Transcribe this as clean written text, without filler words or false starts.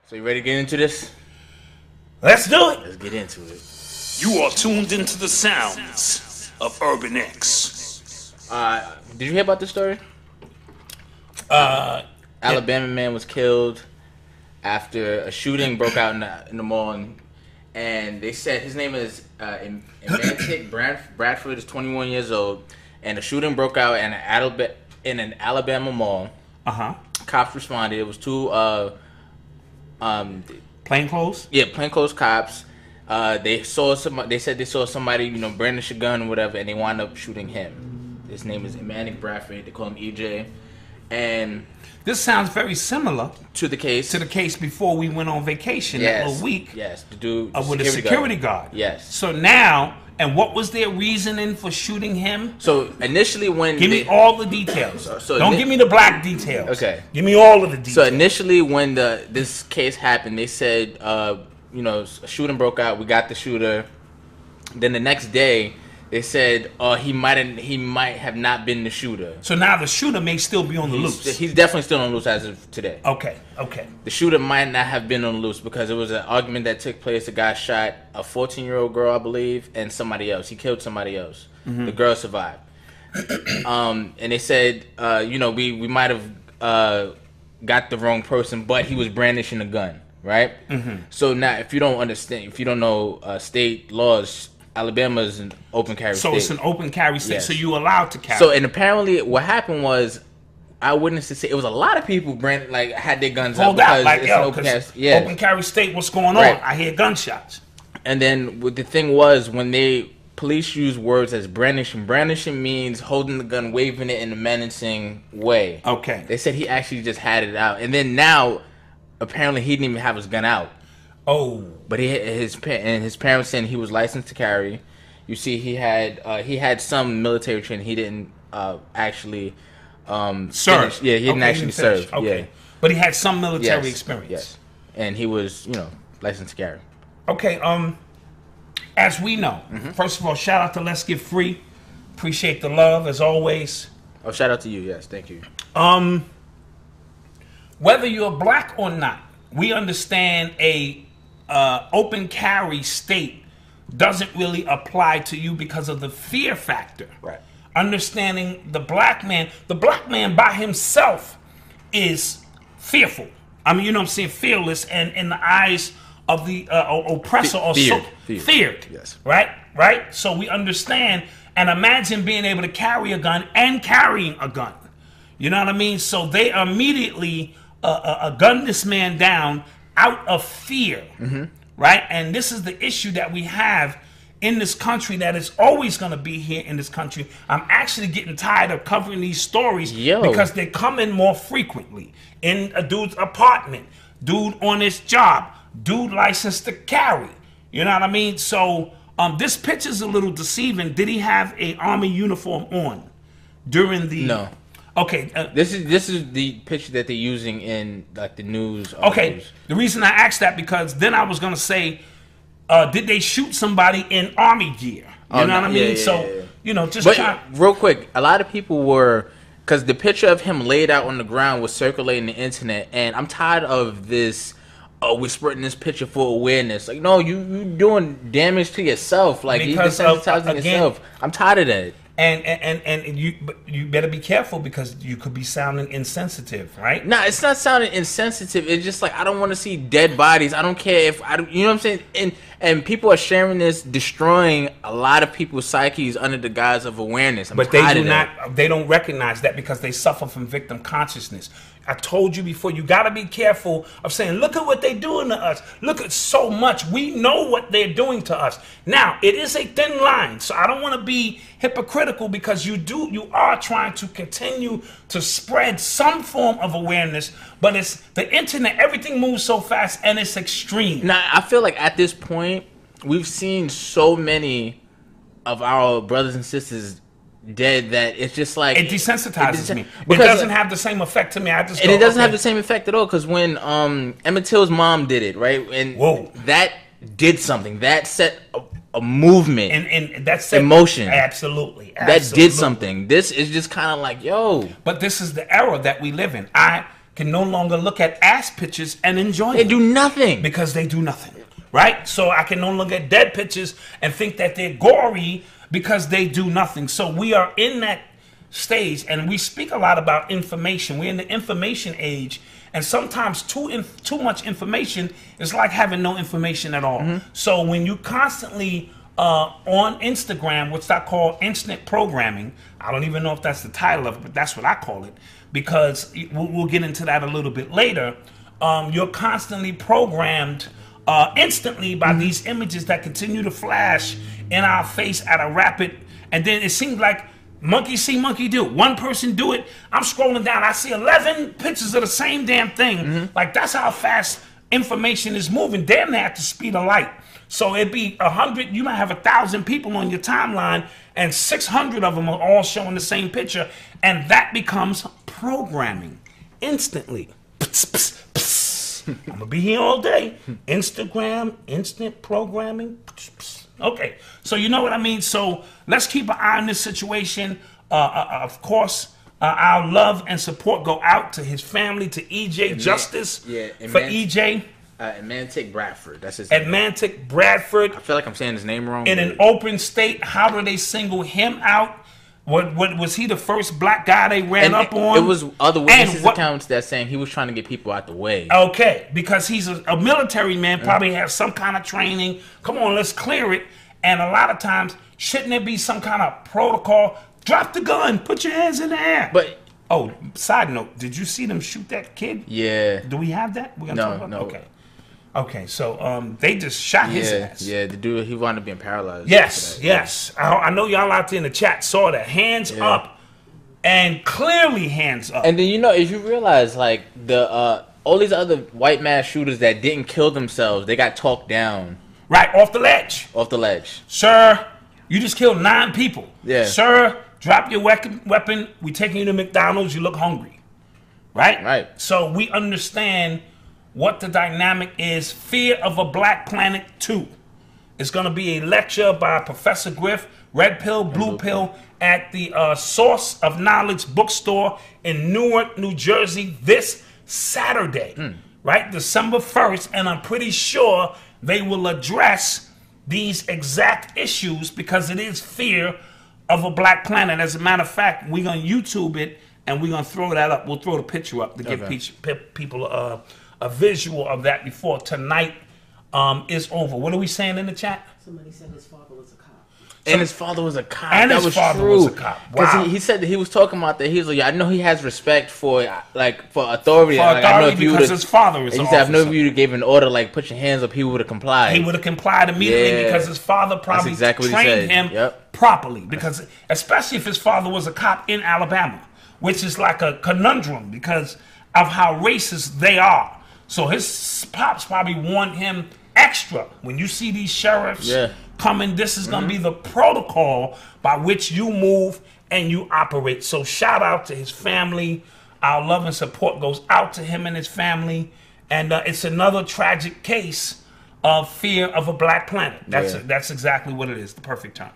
So you ready to get into this? Let's do it. Let's get into it. You are tuned into the sounds of Urban X. Did you hear about this story? Alabama man was killed after a shooting broke out in the mall, and they said his name is Emantic Bradford. Is 21 years old, and a shooting broke out in an Alabama mall. Cops responded. It was two plainclothes. Yeah, plainclothes cops. They said they saw somebody, brandish a gun or whatever, and they wound up shooting him. His name is Emantic Bradford. They call him EJ. And this sounds very similar to the case before we went on vacation that little week. Yes, the dude with a security guard. Yes. So now, and what was their reasoning for shooting him? So initially, give me all the details. Don't give me the black details. Okay. Give me all of the details. So initially, when this case happened, they said, a shooting broke out. We got the shooter. Then the next day, they said, he might have not been the shooter. So now the shooter may still be on the loose. He's definitely still on the loose as of today. Okay. The shooter might not have been on the loose because it was an argument that took place. The guy shot a 14-year-old girl, I believe, and somebody else. He killed somebody else. The girl survived. And they said, we might have got the wrong person, but he was brandishing a gun, right? So now, if you don't know state laws, Alabama is an open carry state. So it's an open carry state, yes. So you allowed to carry. So, and apparently what happened was, eyewitnesses say it was a lot of people had their guns up because it's an open carry state, what's going on? Right. I hear gunshots. And then the thing was, when police use words as brandishing means holding the gun, waving it in a menacing way. Okay. They said he actually just had it out. And then now, apparently he didn't even have his gun out. Oh, but his parents saying he was licensed to carry. You see, he had some military training. He didn't actually serve. He didn't actually serve. Okay, yeah. But he had some military experience. Yes, and he was licensed to carry. Okay. As we know, first of all, shout out to Let's Get Free. Appreciate the love as always. Oh, shout out to you. Yes, thank you. Whether you're black or not, we understand a open carry state doesn't really apply to you because of the fear factor. Right. Understanding the black man by himself is fearful. I mean, fearless, and in the eyes of the oppressor feared. Yes. Right. So we understand and imagine being able to carry a gun and carrying a gun. You know what I mean? So they immediately gunned this man down out of fear, right? And this is the issue that we have in this country that is always going to be here in this country. I'm actually getting tired of covering these stories because they come in more frequently. In a dude's apartment, dude on his job, dude licensed to carry. You know what I mean? So this picture's a little deceiving. Did he have an army uniform on during the... No. Okay. This is the picture that they're using in the news. Okay. The reason I asked that because then I was gonna say, did they shoot somebody in army gear? You know what I mean? Real quick, a lot of people were, because the picture of him laid out on the ground was circulating the internet, and I'm tired of this. Oh, we're spreading this picture for awareness. Like, no, you doing damage to yourself. Like, you're desensitizing yourself. I'm tired of that. And you better be careful because you could be sounding insensitive, right? Nah, it's not sounding insensitive. It's just like I don't want to see dead bodies. I don't care if you know what I'm saying. And people are sharing this, destroying a lot of people's psyches under the guise of awareness. But they do not. They don't recognize that because they suffer from victim consciousness. I told you before, you got to be careful of saying, look at what they're doing to us. Look at so much. We know what they're doing to us. Now, it is a thin line, so I don't want to be hypocritical because you are trying to continue to spread some form of awareness, but it's the internet, everything moves so fast and it's extreme. Now, I feel like at this point, we've seen so many of our brothers and sisters dead that it's just like it desensitizes me. It doesn't have the same effect to me. It doesn't have the same effect at all because when Emmett Till's mom did it, right, and that did something that set a movement and that set emotion. Absolutely, that did something. This is just kind of like, yo. But this is the era that we live in. can no longer look at ass pictures and enjoy They them. do nothing. Because they do nothing, right? So I can no longer get dead pictures and think that they're gory because they do nothing. So we are in that stage, and we speak a lot about information. We're in the information age, and sometimes too much information is like having no information at all. So when you constantly on Instagram, what's that called, instant programming, I don't even know if that's the title of it, but that's what I call it, because we'll get into that a little bit later. You're constantly programmed instantly by these images that continue to flash in our face at a rapid, and then it seems like monkey see, monkey do. One person do it, I'm scrolling down, I see 11 pictures of the same damn thing. Like, that's how fast information is moving, damn near at the speed of light. So it'd be 100, you might have 1,000 people on your timeline, and 600 of them are all showing the same picture, and that becomes programming instantly. I'm gonna be here all day. Instagram, instant programming. Okay, so you know what I mean? So let's keep an eye on this situation. Of course, our love and support go out to his family, to EJ Justice. For EJ. Emantic Bradford. That's his name. Emantic Bradford. I feel like I'm saying his name wrong. In an open state, how do they single him out? What was he the first black guy they ran up on? It was other witnesses accounts that saying he was trying to get people out the way. Okay, because he's a military man, probably has some kind of training. Come on, let's clear it. And a lot of times, shouldn't there be some kind of protocol? Drop the gun, put your hands in the air. But oh, side note, did you see them shoot that kid? Yeah. Do we have that? We're gonna talk about no. Okay. Okay, so they just shot his ass. Yeah, the dude, he wound up being paralyzed. Yes, yes. I know y'all out there in the chat saw that. Hands up, and clearly hands up. And then, you know, if you realize, like, the all these other white mass shooters that didn't kill themselves, they got talked down. Right, off the ledge. Off the ledge. Sir, you just killed 9 people. Yeah. Sir, drop your weapon. We taking you to McDonald's. You look hungry. Right? Right. So we understand what the dynamic is. Fear of a Black Planet 2. It's going to be a lecture by Professor Griff, Red Pill, Blue Pill, at the Source of Knowledge bookstore in Newark, New Jersey this Saturday, right? December 1st. And I'm pretty sure they will address these exact issues because it is fear of a black planet. As a matter of fact, we're going to YouTube it and we're going to throw that up. We'll throw the picture up to give people a visual of that before tonight is over. What are we saying in the chat? Somebody said his father was a cop. And his father was a cop. And that his was father true. was a cop. Wow. Because he said that he was talking about that. He was like, I know he has respect for authority. For like, I know if you because his father is he an said, I know if officer. you gave an order, like, put your hands up, he would have complied. He would have complied immediately Yeah. because his father probably exactly what he trained said. him properly. Because especially if his father was a cop in Alabama, which is like a conundrum because of how racist they are. So his pops probably want him extra. When you see these sheriffs coming, this is going to be the protocol by which you move and you operate. So shout out to his family. Our love and support goes out to him and his family. And it's another tragic case of fear of a black planet. That's exactly what it is, the perfect term.